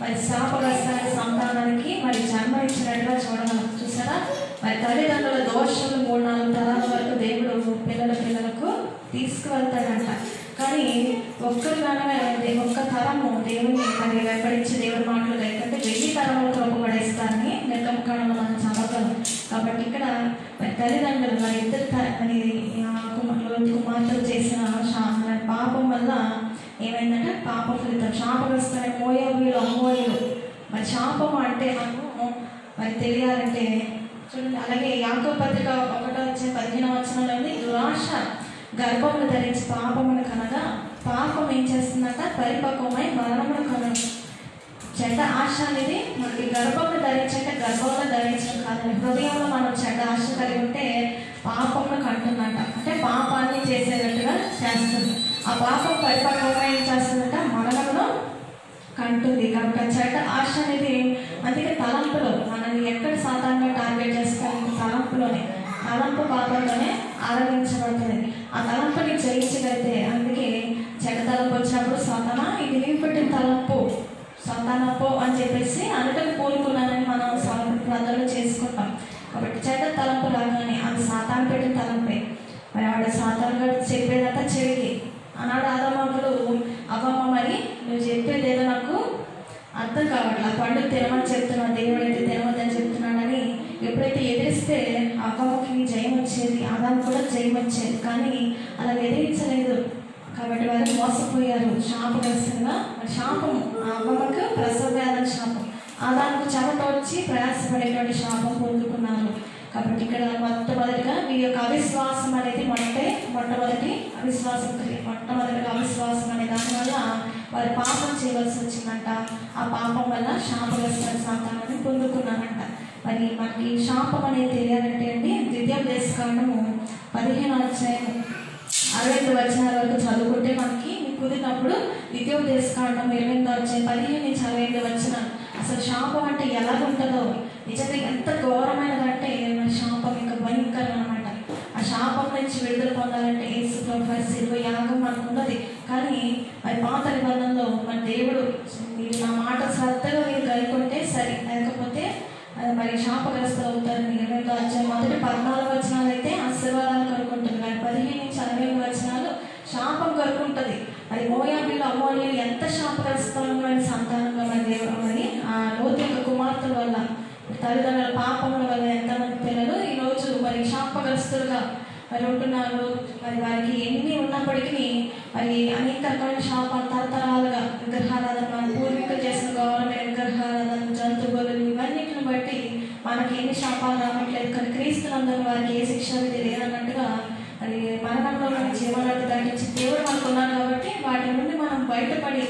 మరి శాపగ్రస్తమైన సంతానానికి మరి జన్మ ఇచ్చినట్టుగా చూడగలం. చూసారా? మరి తల్లిదండ్రుల దోషాలు 3-4 తరాల వరకు దేవుడు పిల్లలకు తీసుకువెళ్తాడంట. కానీ ఒక్క తరము దేవుని మరి వెంబడించి దేవుడి మాటలు లేకుంటే 1000 తరములకు రూపపడేస్తారని నిర్గమకాండంలో మనం చదవగలం. కాబట్టి ఇక్కడ మరి తల్లిదండ్రులు మరి ఇద్దరు కుమార్తెలు చేసిన పాపం వల్ల ఏమైందంటే పాప ఫలితం శాపగ్రస్తమైన మోయాబీయులు, అమ్మోనీయులు. మరి శాపం అంటే మనము మరి తెలియాలంటే చూడండి, అలాగే యాకోబు పత్రిక 1:15 వచనంలో దురాశ గర్భమును ధరించి పాపమును కనగా పాపం ఏం చేస్తుందంట? పరిపక్వమై మరణమును కనదు. చెడ్డ ఆశ అనేది మనకి గర్భమును ధరించంటే గర్భంలో ధరించడం కాదండి, హృదయంలో మనం చెడ్డ ఆశ కలిగి ఉంటే పాపమును కంటుందంట. అంటే పాపాన్ని చేసేటట్టుగా చేస్తుంది. ఆ పాపం పరిపక్వమై ఏం చేస్తుందంట? మరణమును కంటుంది. కాబట్టి చెడ్డ ఆశ అనేది అందుకే తలంపులో మనల్ని ఎక్కడ సాధారణంగా టార్గెట్ చేస్తాం? తలంపులోనే. తలంపు పాపంలోనే ఆరాధించబడుతుంది. ఆ తలంపుని జయించగలిగితే, అందుకే చెడ్డ తలంపు వచ్చినప్పుడు సాతానా ఇది నీవు పెట్టిన తలంపు, సాతానప్పు అని చెప్పేసి అందుకని కోలుకున్నానని మనం ప్రార్థనలు చేసుకుంటాం. కాబట్టి చెడ్డ తలంపు రాగానే అది సాతాను పెట్టిన తలంపే. మరి ఆవిడ సాతాను గారు చెప్పేదంతా చెవికి ఆనాడు ఆదామకులు అవ్వమ్మ మరి నువ్వు చెప్పేది ఏదో నాకు అర్థం కావట్లేదు, ఆ పండు తినమని చెప్తున్నాను, దేవుడు అయితే తినవద్దని చెప్తున్నాడని ఎప్పుడైతే ఎదిరిస్తే అవ్వమ్మకి జయం వచ్చేది, ఆదాము కూడా జయం వచ్చేది. కానీ అలా ఎదిరించలేదు. కాబట్టి వారు మోసపోయారు. శాపగ్రస్తంగా మరి శాపము అవ్వమ్మకు ప్రసవ వ్యాధి శాపం, ఆదాముకు చెమట వచ్చి ప్రయాసపడేటువంటి శాపం పొందుకున్నారు. కాబట్టి ఇక్కడ మొట్టమొదటిగా వీరి యొక్క అవిశ్వాసం అనేది మొట్టమొదటిగా అవిశ్వాసం అనే దానివల్ల వారు పాపం చేయవలసి వచ్చిందంట. ఆ పాపం వల్ల శాపగ్రస్తమైన సంతానాన్ని పొందుకున్నారంట. మరి మనకి శాపం అనేది తెలియాలంటే అండి, ద్వితీయోపదేశకాండము 15 వచనాల వరకు చదువుకుంటే మనకి కుదిరినప్పుడు ద్వితీయోపదేశకాండం 15 వచనాలు అసలు శాపం అంటే ఎలాగుంటుందో నిజంగా ఎంత ఘోరమైనదంటే మన శాపం ఇంకా భయంకరం అనమాట. ఆ శాపం నుంచి అధ్యాయం మొదటి 14 వచనాలు అయితే ఆశీర్వాదాలు కొనుక్కుంటుంది, కానీ 15 నుంచి 60 వచనాలు శాపం కొరుకుంటుంది. అది మోయాబీలు అమ్మోనీయులు ఎంత శాపగ్రస్తమైన సంతానంగా మరి దేవుడు మరి ఆ లోతు యొక్క కుమార్తెల వల్ల తల్లిదండ్రుల పాపముల వల్ల ఎంతమంది పిల్లలు ఈరోజు మరి శాపగ్రస్తులుగా మరి ఉంటున్నారు. మరి వారికి ఎన్ని ఉన్నప్పటికీ మరి అనేక రకమైన శాపాలు తరతరాలుగా విగ్రహారాధన, మన పూర్వీకులు చేసిన గౌరవమైన విగ్రహారాధన, జంతువులు ఇవన్నిటిని బట్టి మనకి ఎన్ని శాపాలు రావట్లేదు. కానీ క్రీస్తునందరూ వారికి ఏ శిక్ష విధి లేదన్నట్టుగా మరి మరణంలో మన జీవనాన్ని దాటించి దేవుడు మనకు ఉన్నాడు కాబట్టి వాటి నుండి మనం బయటపడి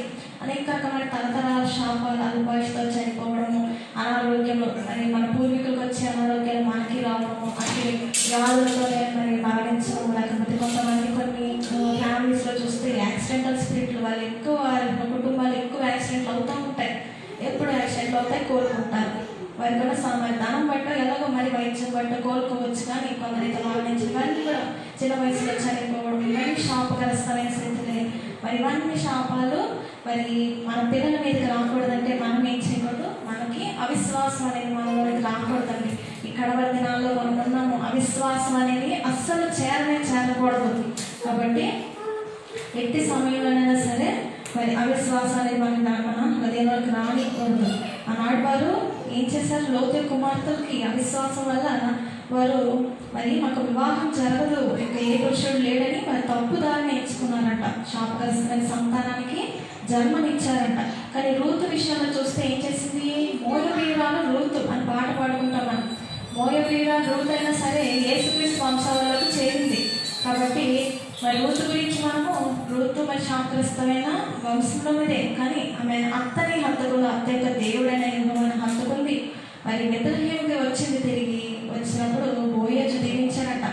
అనేక రకమైన తరతరాల శాపాలు, అల్పాయుషుతో చనిపోవడము, అనారోగ్యము, మరి మన పూర్వీకులకు వచ్చే అనారోగ్యాలు మనకి రావడము, అతి వ్యాధులతోనే మరి మరణించడం, లేకపోతే కొంతమంది కొన్ని ఫ్యామిలీస్లో చూస్తే యాక్సిడెంటల్ స్పిరిట్లు, వాళ్ళు ఎక్కువ కుటుంబాలు ఎక్కువ యాక్సిడెంట్లు అవుతూ ఉంటాయి. ఎప్పుడు యాక్సిడెంట్లు అవుతాయి కోలుకుంటారు. వారి కూడా మరి ధనం బట్ట ఎలాగో మరి వైద్యం బట్ట కోలుకోవచ్చు, కానీ కొందరైతే మరణించి ఇవన్నీ కూడా చిన్న వయసులో చనిపోవడం, ఇవన్నీ శాపగ్రస్తమైన స్థితిని. మరి ఇవన్నీ శాపాలు మరి మన పిల్లల మీదకి రాకూడదంటే మనం ఏం చేయకూడదు, మనకి అవిశ్వాసం అనేది మనలోకి రాకూడదండి. ఈ కడవరి దినాల్లో మనం ఉన్నాము, అవిశ్వాసం అనేది అస్సలు చేరకూడదు. కాబట్టి ఎట్టి సమయంలోనైనా సరే మరి అవిశ్వాసం అనేది మన హృదయంలోకి రానికూడదు. ఆనాడు వారు ఏం చేశారు, లోతు కుమార్తెలకి అవిశ్వాసం వల్ల వారు మరి మాకు వివాహం జరగదు, ఇంకా ఏ పురుషుడు లేడని మరి తప్పుదారిని ఎంచుకున్నారంట. శాపగ్రస్తమైన సంతానానికి జన్మనిచ్చారంట. కానీ రూతు విషయంలో చూస్తే ఏం చేసింది, మోయబీరాలు రూతు అని పాట పాడుకుంటాం మనం. మోయబీరాలు రూతు అయినా సరే యేసుక్రీస్తు వంశావళిలోకి చేరింది. కాబట్టి మరి రూతు గురించి మనము రూతు మరి శాపగ్రస్తమైన వంశంలోనే, కానీ ఆమె అత్తని హత్తుకుంది, అత్త యొక్క దేవుడైన యెహోవాను హత్తుకుంది. మరి బెత్లెహేముకి వచ్చింది. తిరిగి వచ్చినప్పుడు బోయజు దీవించాడట,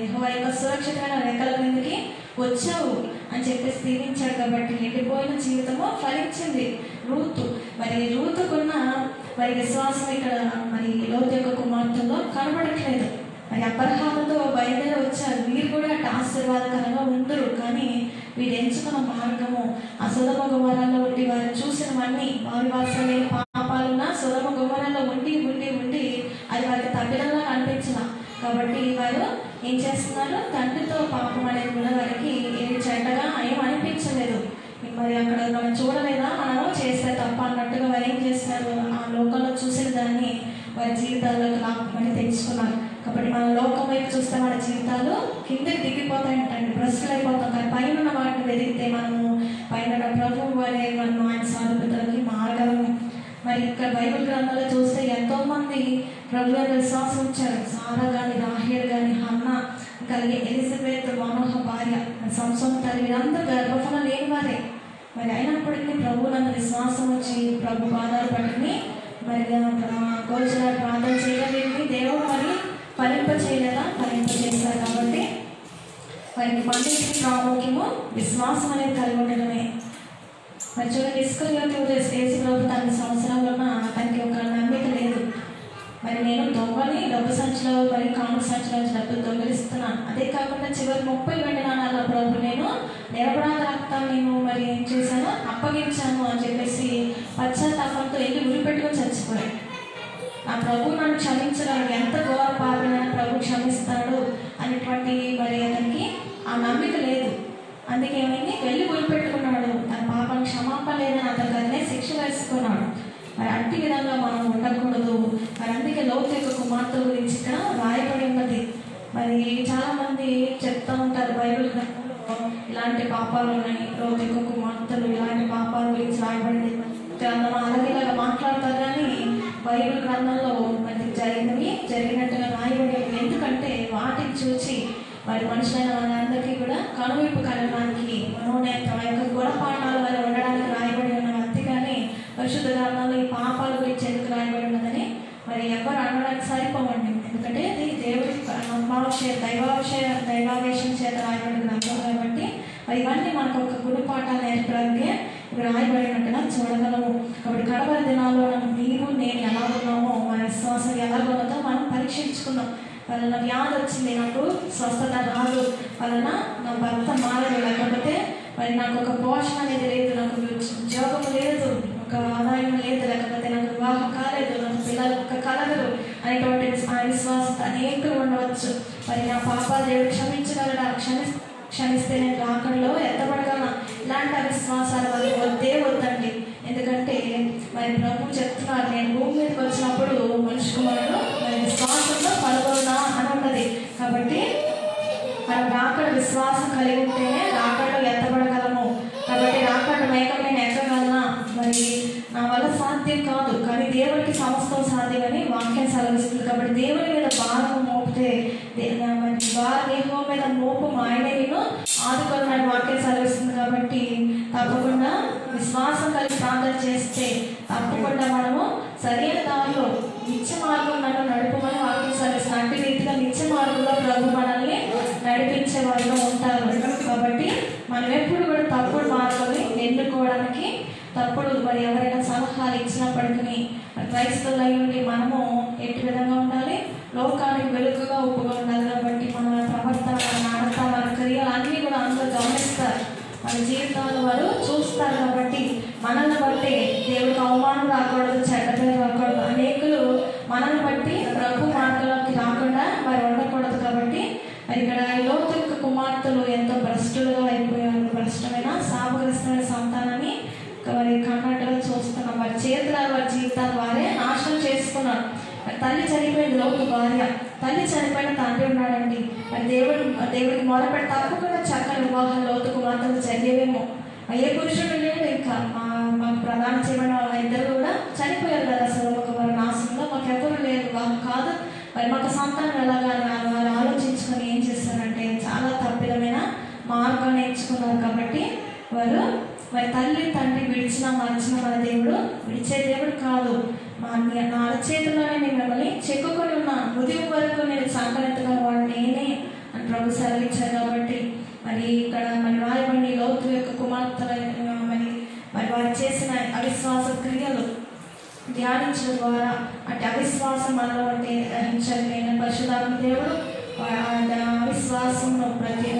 యెహోవా యొక్క సురక్షితమైన రెక్కల క్రిందికి వచ్చావు అని చెప్పేసి దీవించాడు. కాబట్టి ఎండిపోయిన జీవితము ఫలించింది రూతు. మరి రూతుకున్న మరి విశ్వాసం ఇక్కడ మరి లోతు యొక్క కుమార్తెలో కనబడట్లేదు. మరి అబ్రహాముతో బయలుదేరి వచ్చారు, వీరు కూడా అటు ఆశీర్వాదకరంగా ఉండరు. కానీ వీరు ఎంచుకున్న మార్గము ఆ సొదొమ గొమొర్రాలో ఉండి వారు చూసినవన్నీ వారి వాసన పాపాలున్న సొదొమ గొమొర్రాలో ఉండి ఉండి ఉండి అది వారికి తప్పిదంగా అనిపించిన. కాబట్టి వారు ఏం చేస్తున్నారు, తండ్రితో పాపం అనేది కూడా వారికి ఏది చెడ్డగా ఏం అనిపించలేదు. మరి అక్కడ మనం చూడలేదా, మనము చేస్తే తప్ప అన్నట్టుగా వారు ఏం చేస్తున్నారు, ఆ లోకంలో చూసిన దాన్ని వారి జీవితాల్లోకి మరి తెచ్చుకున్నారు. కాబట్టి మన లోకం వైపు చూస్తే మన జీవితాలు కిందకి దిగిపోతాయంటండి, భ్రష్టులు అయిపోతాం. కానీ పైన వాటిని వెతికితే మనము పైన ప్రభువు వారే మనం ఆయన సాధులకి మార్గము. మరి ఇక్కడ బైబిల్ గ్రంథంలో చూస్తే ఎంతోమంది ప్రభు యొక్క విశ్వాసం ఉంచారు. సారా కానీ, రాహేల్ కానీ, హన్నా, కలిగి ఎలిజబెత్ మనోహ భార్య, సంసోను తల్లి, వీరందరూ గర్భఫలం లేని వారే. మరి అయినప్పటికీ ప్రభు నన్ను విశ్వాసం వచ్చి ప్రభు పాదాలు పట్టుకుని మరి గోచర ప్రార్థన చేయగలిగి దేవుడు మరి ఫలింప చేయలేదా, ఫలింప చేశారు. కాబట్టి వారికి పండించిన ప్రాముఖ్యము విశ్వాసం అనేది కలిగి ఉండడమే. మరి చూడండి, ఇస్కరియోతు యేసు ప్రభు తన సంవత్సరాలు ఉన్న అతనికి ఒక నమ్మిక లేదు. మరి నేను దొంగని డబ్బు సంచిలో మరి కాను సంచిలో డబ్బులు దొంగలిస్తున్నాను, అదే కాకుండా చివరి 30 వెండి నాణాల ప్రభు నేను నిరపరాధ రక్తాన్ని నేను మరి ఏం చేశాను, అప్పగించాను అని చెప్పేసి పశ్చాత్తాపంతో వెళ్ళి ఉరిపెట్టుకొని చచ్చిపోయాడు. ఆ ప్రభు నన్ను క్షమించగలడు, ఎంత ఘోర పాపైనా ప్రభు క్షమిస్తాడు అనేటువంటి మరి అతనికి ఆ నమ్మిక లేదు. అందుకే ఏమైంది, వెళ్ళి ఉరిపెట్టుకున్నాడు, తన పాపానికి క్షమాపణ లేదని అతనికి అతనే శిక్ష వేసుకున్నాడు. మరి అట్టి విధంగా మనం ఉండకూడదు. మరి అందుకే లోతు యొక్క కుమార్తె గురించి ఇక్కడ రాయబడి ఉన్నది. మరి చాలామంది చెప్తూ ఉంటారు బైబిల్ గ్రంథంలో ఇలాంటి పాపాలు ఉన్నాయి, లోతు యొక్క కుమార్తెలు ఇలాంటి పాపాల గురించి రాయబడింది గ్రంథం అలాగేలాగా మాట్లాడతారు. కానీ బైబిల్ గ్రంథంలో మరి జరిగినట్టుగా రాయబడి, ఎందుకంటే వాటిని చూసి మరి మనుషులైన వాళ్ళందరికీ కూడా కనువిప్పు కలగడానికి మనోనేత్రం యొక్క గుణపాఠాల వల్ల ఉండడానికి రాయబడి ఉన్న అంతేగాని పరిశుద్ధ గ్రంథంలో ఈ పాపాల గురించి ఎందుకు రాయబడి ఉన్నదని మరి ఎవరు అనడానికి సరిపోవండి. ఎందుకంటే ఇది దేవుడి దైవావేశం చేత రాయబడిన గ్రంథం కాబట్టి మరి ఇవన్నీ మనకు ఒక గుణపాఠాలు నేర్పడానికి ఇవి రాయబడినట్టుగా చూడగలము. కాబట్టి కడవరి దినాల్లో నీవు నేను ఎలా ఉన్నామో, మన విశ్వాసం ఎలా ఉన్నదో మనం పరీక్షించుకున్నాం. వలన వ్యాధి వచ్చింది, నాకు స్వస్థత రాదు, వలన నా భర్త మారదు, లేకపోతే మరి నాకు ఒక పోషణ అనేది లేదు, నాకు ఉద్యోగం లేదు, ఒక ఆదాయం లేదు, లేకపోతే నాకు వివాహం కాలేదు, నాకు పిల్లలు కలగరు అనేటువంటి ఆ విశ్వాసత అనేకులు ఉండవచ్చు. మరి నా పాపాలు దేవుడు క్షమించగలడా, క్షమిస్తే నేను రాకడలో ఎత్తబడగలనా? ఇలాంటి అవిశ్వాసాలు వాళ్ళకి వద్దండి. ఎందుకంటే మరి ప్రభు చెప్తున్నారు, నేను భూమి మీదకి వచ్చినప్పుడు మనిషి కుమారుడు మరి విశ్వాసంలో పాల్గొన్నా అని ఉన్నది. కాబట్టి మనం రాకడ విశ్వాసం కలిగి ఉంటేనే రాకడలో ఎత్తబడగలము. కాబట్టి రాకడ మేఘం నేను ఎక్కగలనా? మరి నా వల్ల సాధ్యం కాదు, కానీ దేవుడికి సమస్తం సాధ్యమని వాక్యం సెలవిస్తుంది. కాబట్టి దేవుని మీద భారం మోపితే దేహం మీద మోపు ఆయనే నేను ఆదుకోవాలని వాక్యం సెలవిస్తుంది. కాబట్టి తప్పకుండా విశ్వాసం కలిగి ప్రార్థన చేస్తే తప్పకుండా మనము సరైన దారిలో నిత్య మార్గం నన్ను నడుపమని వాక్యం సెలవిస్తుంది. అట్టి రీతిగా నిత్య మార్గంలో ప్రభు మనల్ని నడిపించే వారిగా ఉంటారు. కాబట్టి మనం ఎప్పుడు కూడా తప్పుడు మార్గాన్ని ఎన్నుకోవడానికి తప్పుడు మరి ఎవరైనా సలహాలు ఇచ్చినప్పటికీ క్రైస్తవులు అయి ఉండి మనము ఎట్టి విధంగా ఉండాలి, లోకానికి వెలుగుగా ఉప్పుగా ఉండాలి. కాబట్టి మన ప్రవర్తన, మన నడత, మన క్రియలు అన్నీ కూడా అందరూ గమనిస్తారు, మన జీవితాలు వారు చూస్తారు. కాబట్టి మనల్ని బట్టి దేవుడికి అవమానం రాకూడదు, చెడ్డ పేరు రాకూడదు. అనేకులు మనల్ని బట్టి ప్రభు మార్గంలోకి రాకుండా మరి ఉండకూడదు. కాబట్టి మరి ఇక్కడ లోతు యొక్క కుమార్తెలు ఎంతో భ్రష్టులుగా అయిపోయారు. భ్రష్టమైన శాపగ్రస్తమైన సంతానాన్ని మరి కన్నట్టుగా చూస్తున్నాం. వారి చేతుల వారి జీవితాలు వారే నాశనం చేసుకున్నారు. తల్లి చనిపోయింది, లోతు భార్య. తల్లి చనిపోయిన తండ్రి ఉన్నాడండి. మరి దేవుడికి మొదలుపెట్టి తప్పకుండా చక్కని వివాహం లోతు కుమార్తెలు జరిగేవేమో. ఏ పురుషుడు లేడు. ఇంకా మాకు ప్రధాన చేయబడిన ఇద్దరు కూడా చనిపోయారు కదా అసలు ఒక నాశనంలో. మాకు ఎవరు లేరు, వాళ్ళు కాదు. మరి మాకు సంతానం ఎలాగా వారు ఆలోచించుకొని ఏం చేస్తారంటే చాలా తప్పిదమైన మార్గాన్ని ఎంచుకున్నారు. కాబట్టి వారు మరి తల్లి తండ్రి విడిచిన మరచిన మన దేవుడు విడిచే దేవుడు కాదు. నా అరచేతిలోనే నేను మిమ్మల్ని చెక్కుకొని ఉన్నాను, ఉదయం వరకు నేను సంకరెత్తగా వాడు నేనే అని ప్రభు సెలవిచ్చారు. కాబట్టి మరి ఇక్కడ మరి రాయబండి లోతు యొక్క కుమార్తెల మరి వారు చేసిన అవిశ్వాస క్రియలు ధ్యానించడం ద్వారా అంటే అవిశ్వాసం మనలో అంటే గ్రహించగలిగిన పరిశుద్ధాత్మ దేవుడు అవిశ్వాసంలో ప్రతి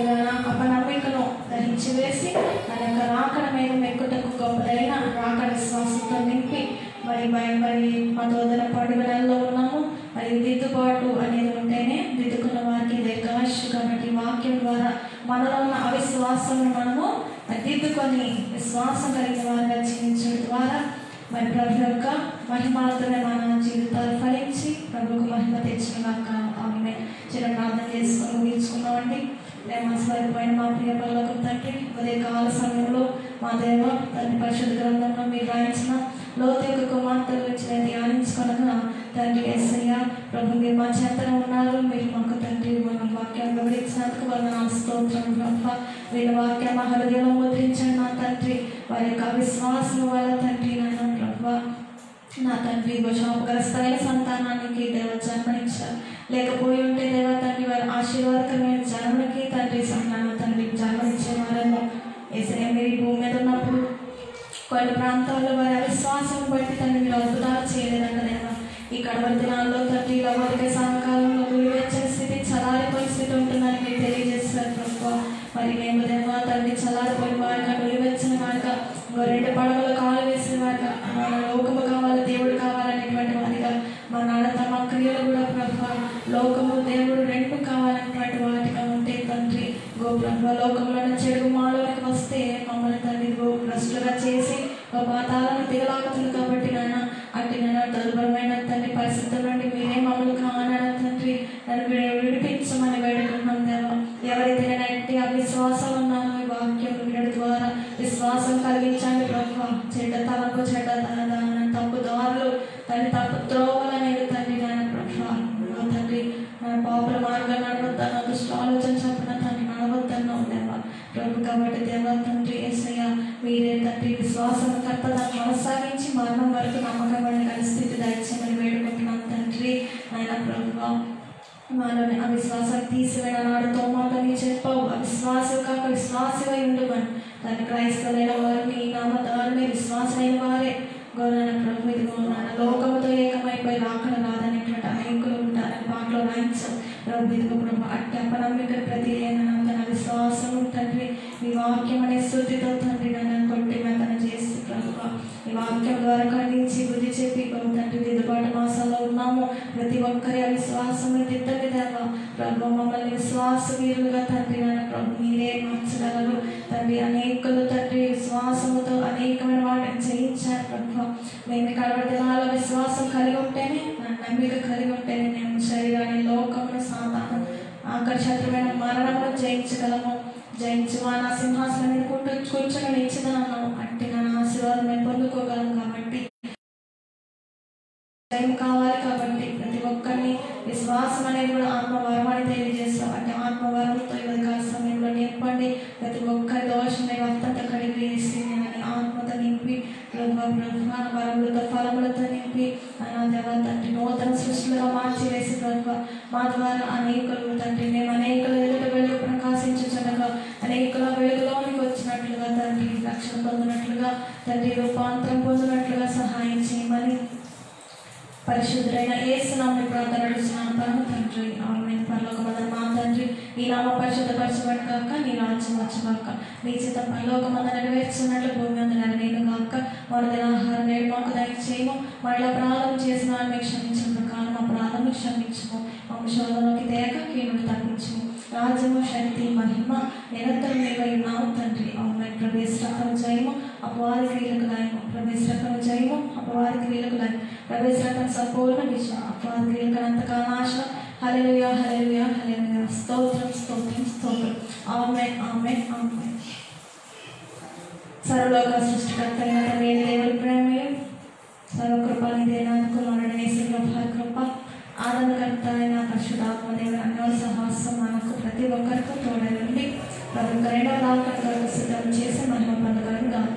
అపనమ్మికను ధరించి వేసి తన యొక్క రాకడ మేఘం ఎక్కుటకు గొప్పదైన రాకడ విశ్వాసంతో నింపి మరి మతోదర పండుగలలో ఉన్నాము. మరి దిద్దుబాటు అనేది ఉంటేనే దిద్దుకున్న వారికి దీర్ఘాయుష్షు. కాబట్టి వాక్యం ద్వారా మనలో ఉన్న అవిశ్వాసం మనము దిద్దుకొని విశ్వాసం కలిగిన వారిగా జీవించడం ద్వారా మరి ప్రభు యొక్క మహిమాలతోనే మన జీవితాలు ఫలించి ప్రభుకు మహిమ తెచ్చినాక ఆమె చిన్న ప్రార్థన చేసుకొని ముగించుకున్నామండి. ప్రేమస్వరూపమైన మా ప్రియ పరలోకపు తండ్రి, ఉదయ కాల సమయంలో మా దేవ తండ్రి పరిశుద్ధ గ్రంథంలో మీరు రాయించిన లోతు యొక్క కుమార్తెల గురించి నేను ధ్యానించుకొనగా తండ్రి యేసయ్య ప్రభు మీరు మా చేతన ఉన్నారు. మీరు మాకు తండ్రి మన వాక్యాన్ని వివరించినందుకు వందనాలు, స్తోత్రం ప్రభు. వీళ్ళ వాక్యాన్ని మా హృదయంలో ముద్రించండి నా తండ్రి. వారి యొక్క అవిశ్వాసం వల్ల తండ్రి నాయన ప్రభు నా తండ్రి శాపగ్రస్తమైన సంతానానికి దేవ జన్మనిచ్చారు. లేకపోయి ఉంటే దేవ తండ్రి వారి ఆశీర్వాదకరమైన జన్మకి తండ్రి సంతానం తండ్రి జన్మనిచ్చేవారేమో. ఏసయ్య మీరు భూమి మీద ఉన్నప్పుడు కొన్ని ప్రాంతాల్లో వారి అవిశ్వాసం బట్టి తండ్రి మీరు అద్భుతాలు చేయలేదంట దేవ. ఈ కడవరి దినాల్లో తండ్రి లవరిక సాయంకాలంలో వెచ్చని స్థితి, చల్లారిపోయిన స్థితి ఉంటుందని మీరు తెలియజేస్తారు ప్రభు. మరి మేము దేవ తండ్రి చల్లారిపోయిన వారిగా వెలువెచ్చని వారిగా రెండు పడవలు కాలు వేసిన వారిగా లోకము కావాలి, దేవుడు కావాలనేటువంటి వారిగా మా నడత మా క్రియలు కూడా ప్రభు లోకము దేవుడు రెండు కావాలనేటువంటి వాటిగా ఉంటే తండ్రి ప్రభు లోకంలో చెడు మాలోకి వస్తే మమ్మల్ని తండ్రి భ్రష్టులుగా చేసి పాతాలను దిగలాగుతుంది. కాబట్టి నాయన అట్టి నేను దుర్భరమైన తండ్రి పరిస్థితుల నుండి మీరే మమ్మల్ని కావాలన్న తండ్రి నన్ను విడిపించమని వేడుకుంటున్నాం దేవ. ఎవరైతే నేను ఎట్టి అవిశ్వాసం ఉన్నానో ఈ వాక్యం వినడం ద్వారా విశ్వాసం కలిగించండి ప్రభు. చెడ్డ తలకు చెడ్డ తప్పు దారులు తండ్రి తప్పు త్రోవలు అనేది తండ్రి నాయన ప్రభు తండ్రి నా పాపుల మార్గం నడవద్దన్న దుష్ట ఆలోచన చెప్పిన తండ్రి నడవద్దన్న దేవ ప్రభు. కాబట్టి దేవ తండ్రి యేసయ్య మీరే తండ్రి విశ్వాసం కర్త దాన్ని కొనసాగించి మరణం వరకు నమ్మకమైన పరిస్థితి దయచేయమని వేడుకుంటున్నాం తండ్రి నాయన ప్రభు. మాలోని అవిశ్వాసాన్ని తీసివేయన నాడుతో మాతో నీ చెప్పవు అవిశ్వాసం కాక విశ్వాసమై ఉండమని దాన్ని క్రైస్తవులైన వారిని నామదారుని విశ్వాసమైన వారే గౌరవ ప్రభు. ఇదిగో నాన్న లోకముతో ఏకమైపోయి రాకడ రాదనేటువంటి అనేకులు ఉంటారని పాటలో రాయించాం ప్రభు. ఇదిగో ప్రభు అట్టి అపనమ్మిక ప్రతి తన విశ్వాసం తండ్రి ఈ వాక్యం అనే స్థుతితో తండ్రి నన్ను కొట్టి మెతన చేసి ప్రభు ఈ వాక్యం ద్వారా ఖండించి బుద్ధి చెప్పి తండ్రి దిద్దుబాటు మాసాల్లో ఉన్నాము. ప్రతి ఒక్కరి అవిశ్వాసం దిద్దండి ప్రభు మమ్మల్ని విశ్వాస వీరులుగా తండ్రి ప్రభు మీరే మార్చగలరు తండ్రి. అనేకులు తండ్రి విశ్వాసముతో అనేకమైన వాటిని జయించారు ప్రభు. మేము కడప దినాల్లో విశ్వాసం కలిగి ఉంటేనే, నమ్మిక కలిగి ఉంటేనే మేము శరీరాన్ని, లోకమును, సాతాను, ఆకర్షమైన మరణమును జయించగలము. జయించి నా సింహాసనం మీద కూర్చొని నిలిచిదనను అంటే నా ఆశీర్వాదం మేము పొందుకోగలము. కాబట్టి టైం కావాలి. కాబట్టి ప్రతి ఒక్కరిని విశ్వాసం అనేది కూడా ఆత్మవరమని తెలియజేస్తాం. అంటే ఆత్మవరంతో ఈ కాల సమయంలో నింపండి. ప్రతి ఒక్కరి దోషాన్ని అత్యంత కడిగి వేసి ఆత్మతో నింపి వరములతో ఫలములతో నింపి దేవా తండ్రి నూతన సృష్టిగా మార్చి వేసి మా ద్వారా అనేకులు తండ్రి మేము అనేకులు ఎదుట వెలుగు ప్రకాశించుచుండగా అనేకుల వెలుగులోనికి వచ్చినట్లుగా తండ్రి రక్షణ పొందినట్లుగా తండ్రి రూపాంతరం పొందినట్లుగా సహాయం చేయమని పరిశుద్ధుడైన యేసు నామమున ప్రార్థన నడుస్తున్నాను తండ్రి. ఆమేన్. పరలోకమందున్న మా తండ్రి, నీ నామం పరిశుద్ధపరచబడును గాక, నీ రాజ్యం వచ్చుగాక, నీ చిత్తం పరలోకమందు నెరవేర్చున్నట్లు భూమి మీద నెరవేరును గాక. మా దినాహారం నేడు మాకు దయచేయము. మరలా అపరాధం చేసిన వారిని క్షమించిన ప్రకారం మా అపరాధములను క్షమించుము. మమ్మ శోధనలోకి తేక కీడును తప్పించుము. రాజ్యము, శక్తి, మహిమ నిరంతరం నీవై ఉన్నావు తండ్రి. ఆమేన్. ప్రవేశరకం జయము, అపవాది క్రియలకు లయము. ప్రవేశరకం జయము, అపవాది క్రియలకు లయము. ప్రవేశరకం సంపూర్ణ విజయం, అపవాది క్రియలకు అంతకాల నాశనం. హల్లెలూయా, హల్లెలూయా, హల్లెలూయా. స్తోత్రం, స్తోత్రం, స్తోత్రం. ఆమేన్, ఆమేన్, ఆమేన్. సర్వలోక సృష్టికర్త అయిన దేవుని ప్రేమయు సర్వకృపానిధి కృప ఆనందకర్త అయిన పరిశుద్ధాత్మ దేవుని అన్యోన్య సహవాసం మనకు ప్రతి ఒక్కరికి తోడై ఉండి 2వ రాకడ కొరకు సిద్ధం చేసి మహిమ పొందగలను గాక.